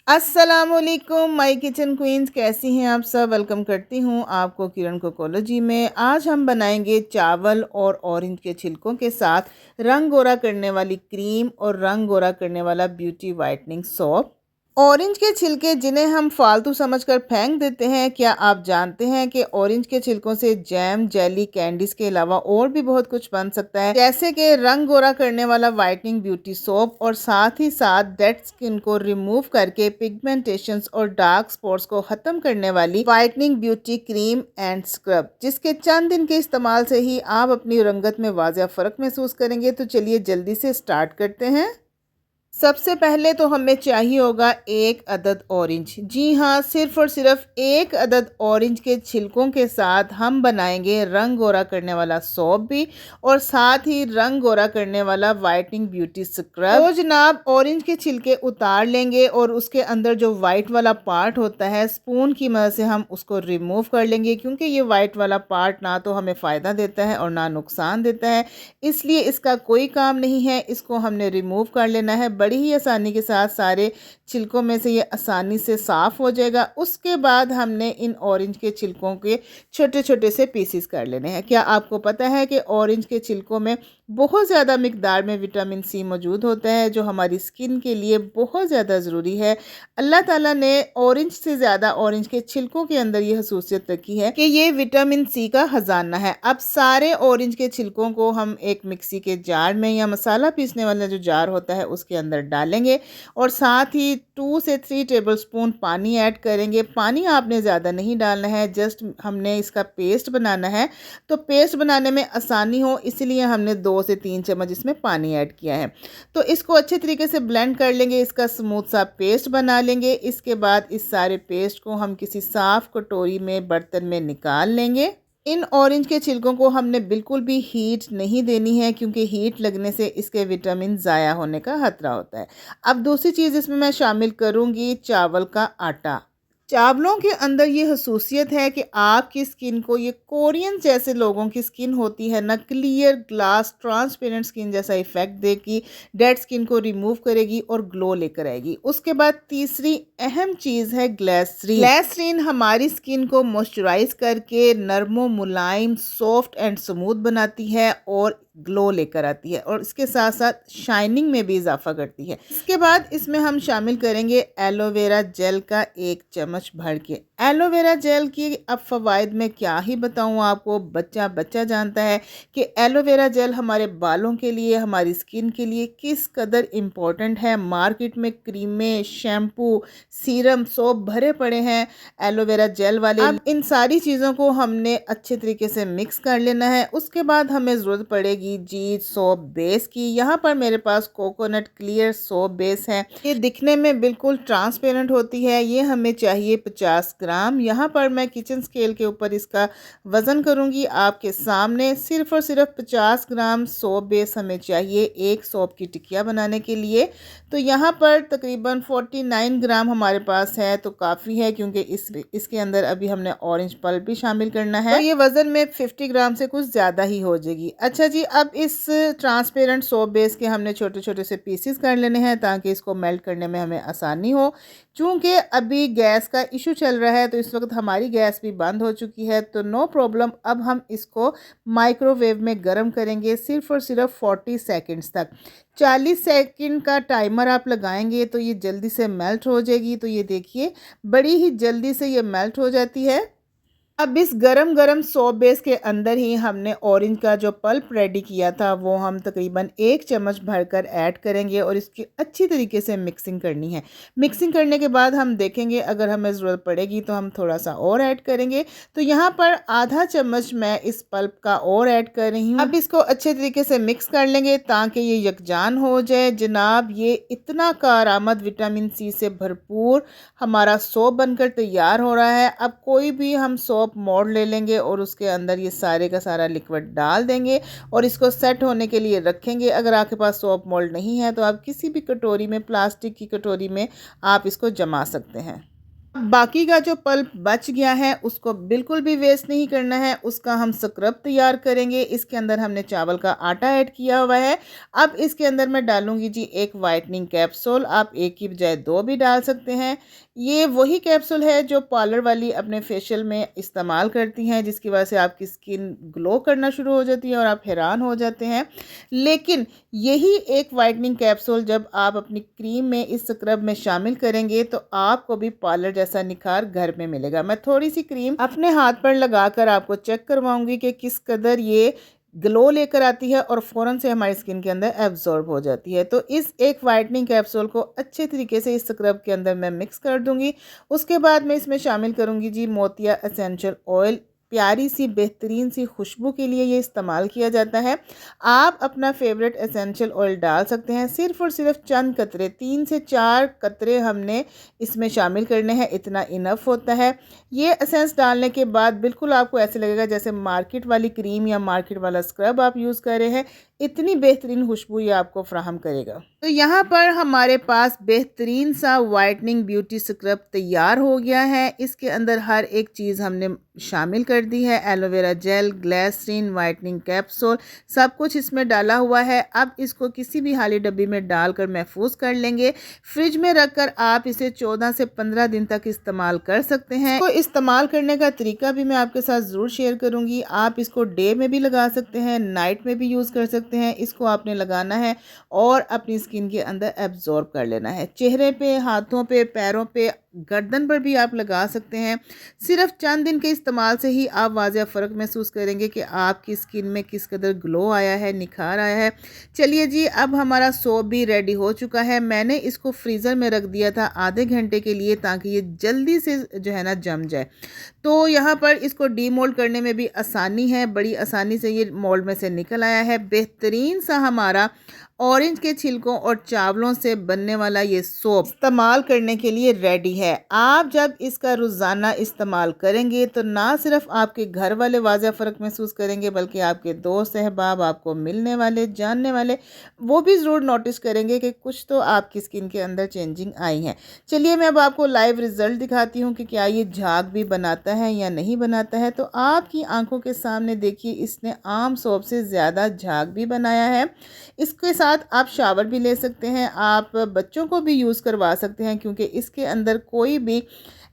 अस्सलामुअलैकुम my kitchen queen's, कैसी हैं आप सब। वेलकम करती हूँ आपको किरण कोकोलॉजी में। आज हम बनाएंगे चावल और ऑरेंज के छिलकों के साथ रंग गोरा करने वाली क्रीम और रंग गोरा करने वाला ब्यूटी वाइटनिंग सोप। ऑरेंज के छिलके जिन्हें हम फालतू समझकर फेंक देते हैं, क्या आप जानते हैं कि ऑरेंज के छिलकों से जैम, जेली, कैंडीज के अलावा और भी बहुत कुछ बन सकता है, जैसे कि रंग गोरा करने वाला वाइटनिंग ब्यूटी सोप और साथ ही साथ डेड स्किन को रिमूव करके पिगमेंटेशंस और डार्क स्पॉट्स को खत्म करने वाली whitening beauty cream and scrub, जिसके चंद दिन के इस्तेमाल से ही आप अपनी रंगत में वाज़िया फ़र्क महसूस करेंगे। तो चलिए जल्दी से स्टार्ट करते हैं। सबसे पहले तो हमें चाहिए होगा एक अदद ऑरेंज। जी हाँ, सिर्फ और सिर्फ एक अदद ऑरेंज के छिलकों के साथ हम बनाएंगे रंग गोरा करने वाला सोप भी और साथ ही रंग गोरा करने वाला वाइटनिंग ब्यूटी स्क्रब। तो जनाब, ऑरेंज के छिलके उतार लेंगे और उसके अंदर जो वाइट वाला पार्ट होता है, स्पून की मदद से हम उसको रिमूव कर लेंगे, क्योंकि ये वाइट वाला पार्ट ना तो हमें फ़ायदा देता है और ना नुकसान देता है, इसलिए इसका कोई काम नहीं है। इसको हमने रिमूव कर लेना है। बड़ी ही आसानी के साथ सारे छिलकों में से ये आसानी से साफ़ हो जाएगा। उसके बाद हमने इन ऑरेंज के छिलकों के छोटे छोटे से पीसीस कर लेने हैं। क्या आपको पता है कि ऑरेंज के छिलकों में बहुत ज़्यादा मिकदार में विटामिन सी मौजूद होता है, जो हमारी स्किन के लिए बहुत ज़्यादा ज़रूरी है। अल्लाह ताला ने ऑरेंज से ज़्यादा ऑरेंज के छिलकों के अंदर ये खसूसियत रखी है कि ये विटामिन सी का ख़जाना है। अब सारे ऑरेंज के छिलकों को हम एक मिक्सी के जार में या मसाला पीसने वाला जो जार होता है उसके अंदर डालेंगे और साथ ही 2 से 3 टेबलस्पून पानी ऐड करेंगे। पानी आपने ज़्यादा नहीं डालना है, जस्ट हमने इसका पेस्ट बनाना है। तो पेस्ट बनाने में आसानी हो इसलिए हमने 2 से 3 चम्मच इसमें पानी ऐड किया है। तो इसको अच्छे तरीके से ब्लेंड कर लेंगे, इसका स्मूथ सा पेस्ट बना लेंगे। इसके बाद इस सारे पेस्ट को हम किसी साफ़ कटोरी में, बर्तन में निकाल लेंगे। इन ऑरेंज के छिलकों को हमने बिल्कुल भी हीट नहीं देनी है, क्योंकि हीट लगने से इसके विटामिन ज़ाया होने का खतरा होता है। अब दूसरी चीज़ इसमें मैं शामिल करूँगी चावल का आटा। चावलों के अंदर ये खसूसियत है कि आपकी स्किन को, ये कोरियन जैसे लोगों की स्किन होती है ना, क्लियर ग्लास ट्रांसपेरेंट स्किन जैसा इफेक्ट देगी, डेड स्किन को रिमूव करेगी और ग्लो लेकर आएगी। उसके बाद तीसरी अहम चीज़ है ग्लिसरीन। ग्लिसरीन हमारी स्किन को मॉइस्चराइज करके नरमो, मुलायम, सॉफ्ट एंड स्मूथ बनाती है और ग्लो लेकर आती है और इसके साथ साथ शाइनिंग में भी इजाफा करती है। इसके बाद इसमें हम शामिल करेंगे एलोवेरा जेल का 1 चम्मच भर के। एलोवेरा जेल की अब फ़वाइद में क्या ही बताऊं आपको, बच्चा बच्चा जानता है कि एलोवेरा जेल हमारे बालों के लिए, हमारी स्किन के लिए किस कदर इम्पोर्टेंट है। मार्केट में क्रीमें, शैम्पू, सीरम, सोप भरे पड़े हैं एलोवेरा जेल वाले। अब इन सारी चीज़ों को हमने अच्छे तरीके से मिक्स कर लेना है। उसके बाद हमें ज़रूरत पड़ेगी जी सोप बेस की। यहाँ पर मेरे पास कोकोनट क्लियर सोप बेस है। ये दिखने में बिल्कुल ट्रांसपेरेंट होती है। ये हमें चाहिए 50 ग्राम। यहाँ पर मैं किचन स्केल के ऊपर इसका वज़न करूँगी आपके सामने। सिर्फ और सिर्फ 50 ग्राम सोप बेस हमें चाहिए एक सोप की टिकिया बनाने के लिए। तो यहाँ पर तकरीबन 49 ग्राम हमारे पास है, तो काफ़ी है, क्योंकि इसके अंदर अभी हमने ऑरेंज पल्प भी शामिल करना है। तो ये वज़न में 50 ग्राम से कुछ ज़्यादा ही हो जाएगी। अच्छा जी, अब इस ट्रांसपेरेंट सोप बेस के हमने छोटे छोटे से पीसेस कर लेने हैं ताकि इसको मेल्ट करने में हमें आसानी हो। चूँकि अभी गैस का इशू चल रहा है तो इस वक्त हमारी गैस भी बंद हो चुकी है, तो नो प्रॉब्लम। अब हम इसको माइक्रोवेव में गर्म करेंगे सिर्फ और सिर्फ 40 सेकंड्स तक। 40 सेकंड का टाइमर आप लगाएंगे तो ये जल्दी से मेल्ट हो जाएगी। तो ये देखिए, बड़ी ही जल्दी से ये मेल्ट हो जाती है। अब इस गरम गरम सोप बेस के अंदर ही हमने ऑरेंज का जो पल्प रेडी किया था वो हम तकरीबन 1 चम्मच भरकर ऐड करेंगे और इसकी अच्छी तरीके से मिक्सिंग करनी है। मिक्सिंग करने के बाद हम देखेंगे, अगर हमें ज़रूरत पड़ेगी तो हम थोड़ा सा और ऐड करेंगे। तो यहाँ पर आधा चम्मच मैं इस पल्प का और ऐड कर रही हूँ। अब इसको अच्छे तरीके से मिक्स कर लेंगे ताकि ये यकजान हो जाए। जनाब, ये इतना कारआमद विटामिन सी से भरपूर हमारा सोप बनकर तैयार हो रहा है। अब कोई भी हम सोप मोल्ड ले लेंगे और उसके अंदर ये सारे का सारा लिक्विड डाल देंगे और इसको सेट होने के लिए रखेंगे। अगर आपके पास सोप मोल्ड नहीं है तो आप किसी भी कटोरी में, प्लास्टिक की कटोरी में आप इसको जमा सकते हैं। बाकी का जो पल्प बच गया है उसको बिल्कुल भी वेस्ट नहीं करना है, उसका हम स्क्रब तैयार करेंगे। इसके अंदर हमने चावल का आटा ऐड किया हुआ है। अब इसके अंदर मैं डालूंगी जी एक वाइटनिंग कैप्सूल, आप एक की बजाय 2 भी डाल सकते हैं। ये वही कैप्सूल है जो पार्लर वाली अपने फेशियल में इस्तेमाल करती हैं, जिसकी वजह से आपकी स्किन ग्लो करना शुरू हो जाती है और आप हैरान हो जाते हैं। लेकिन यही एक वाइटनिंग कैप्सूल जब आप अपनी क्रीम में इस स्क्रब में शामिल करेंगे तो आपको भी पार्लर जैसा निखार घर में मिलेगा। मैं थोड़ी सी क्रीम अपने हाथ पर लगाकर आपको चेक करवाऊंगी कि किस कदर ये ग्लो लेकर आती है और फ़ौरन से हमारी स्किन के अंदर एब्जॉर्ब हो जाती है। तो इस एक वाइटनिंग कैप्सूल को अच्छे तरीके से इस स्क्रब के अंदर मैं मिक्स कर दूंगी। उसके बाद मैं इसमें शामिल करूंगी जी मोतिया एसेंशियल ऑयल। प्यारी सी बेहतरीन सी खुशबू के लिए ये इस्तेमाल किया जाता है। आप अपना फेवरेट एसेंशियल ऑयल डाल सकते हैं। सिर्फ़ और सिर्फ चंद कतरे, 3 से 4 कतरे हमने इसमें शामिल करने हैं, इतना इनफ होता है। ये एसेंस डालने के बाद बिल्कुल आपको ऐसे लगेगा जैसे मार्केट वाली क्रीम या मार्केट वाला स्क्रब आप यूज़ कर रहे हैं। इतनी बेहतरीन खुशबू ये आपको फ्राहम करेगा। तो यहाँ पर हमारे पास बेहतरीन सा वाइटनिंग ब्यूटी स्क्रब तैयार हो गया है। इसके अंदर हर एक चीज़ हमने शामिल कर दी है। Aloe vera gel, glycerine, whitening capsule, सब कुछ इसमें डाला हुआ है। अब इसको किसी भी खाली डब्बी में डालकर महफूज कर लेंगे। फ्रिज में रखकर आप इसे 14 से 15 दिन तक इस्तेमाल कर सकते हैं। इसको इस्तेमाल करने का तरीका भी मैं आपके साथ ज़रूर शेयर करूंगी। आप इसको डे में भी लगा सकते हैं, नाइट में भी यूज़ कर सकते हैं। इसको आपने लगाना है और अपनी स्किन के अंदर एब्जॉर्ब कर लेना है। चेहरे पे, हाथों पे, पैरों पे, गर्दन पर भी आप लगा सकते हैं। सिर्फ चंद दिन के इस्तेमाल से ही आप वाज़ेह फ़र्क महसूस करेंगे कि आपकी स्किन में किस कदर ग्लो आया है, निखार आया है। चलिए जी, अब हमारा सोप भी रेडी हो चुका है। मैंने इसको फ्रीज़र में रख दिया था आधे घंटे के लिए ताकि ये जल्दी से जो है ना जम जाए। तो यहाँ पर इसको डीमोल्ड करने में भी आसानी है, बड़ी आसानी से ये मोल्ड में से निकल आया है। बेहतरीन सा हमारा ऑरेंज के छिलकों और चावलों से बनने वाला ये सोप इस्तेमाल करने के लिए रेडी है। आप जब इसका रोज़ाना इस्तेमाल करेंगे तो ना सिर्फ आपके घर वाले वाज़ेह फ़र्क महसूस करेंगे बल्कि आपके दोस्त अहबाब, आपको मिलने वाले, जानने वाले, वो भी ज़रूर नोटिस करेंगे कि कुछ तो आपकी स्किन के अंदर चेंजिंग आई है। चलिए मैं अब आपको लाइव रिज़ल्ट दिखाती हूँ कि क्या ये झाग भी बनाता है या नहीं बनाता है। तो आपकी आंखों के सामने देखिए, इसने आम सोप से ज़्यादा झाग भी बनाया है। इसके साथ आप शावर भी ले सकते हैं, आप बच्चों को भी यूज़ करवा सकते हैं क्योंकि इसके अंदर कोई भी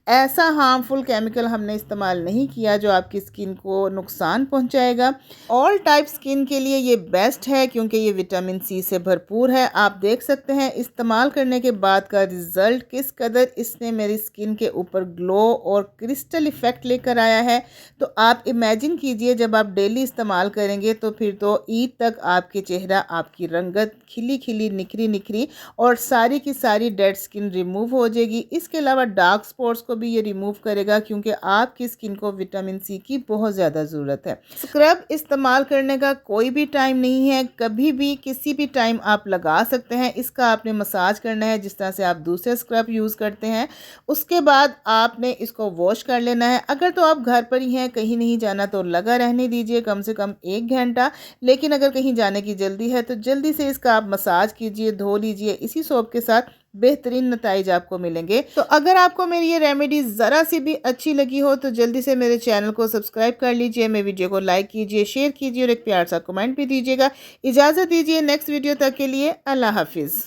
ऐसा हार्मफुल केमिकल हमने इस्तेमाल नहीं किया जो आपकी स्किन को नुकसान पहुंचाएगा। ऑल टाइप स्किन के लिए ये बेस्ट है क्योंकि ये विटामिन सी से भरपूर है। आप देख सकते हैं इस्तेमाल करने के बाद का रिज़ल्ट किस कदर इसने मेरी स्किन के ऊपर ग्लो और क्रिस्टल इफ़ेक्ट लेकर आया है। तो आप इमेजिन कीजिए जब आप डेली इस्तेमाल करेंगे तो फिर तो ईद तक आपके चेहरा, आपकी रंगत खिली खिली, निखरी निखरी और सारी की सारी डेड स्किन रिमूव हो जाएगी। इसके अलावा डार्क स्पॉट्स को भी ये रिमूव करेगा क्योंकि आपकी स्किन को विटामिन सी की बहुत ज़्यादा ज़रूरत है। स्क्रब इस्तेमाल करने का कोई भी टाइम नहीं है, कभी भी किसी भी टाइम आप लगा सकते हैं। इसका आपने मसाज करना है जिस तरह से आप दूसरे स्क्रब यूज़ करते हैं। उसके बाद आपने इसको वॉश कर लेना है। अगर तो आप घर पर ही हैं, कहीं नहीं जाना, तो लगा रहने दीजिए कम से कम 1 घंटा। लेकिन अगर कहीं जाने की जल्दी है तो जल्दी से इसका आप मसाज कीजिए, धो लीजिए। इसी सोप के साथ बेहतरीन नताइज आपको मिलेंगे। तो अगर आपको मेरी ये रेमेडी ज़रा सी भी अच्छी लगी हो तो जल्दी से मेरे चैनल को सब्सक्राइब कर लीजिए, मेरे वीडियो को लाइक कीजिए, शेयर कीजिए और एक प्यार सा कमेंट भी दीजिएगा। इजाज़त दीजिए नेक्स्ट वीडियो तक के लिए। अल्लाह हाफिज़।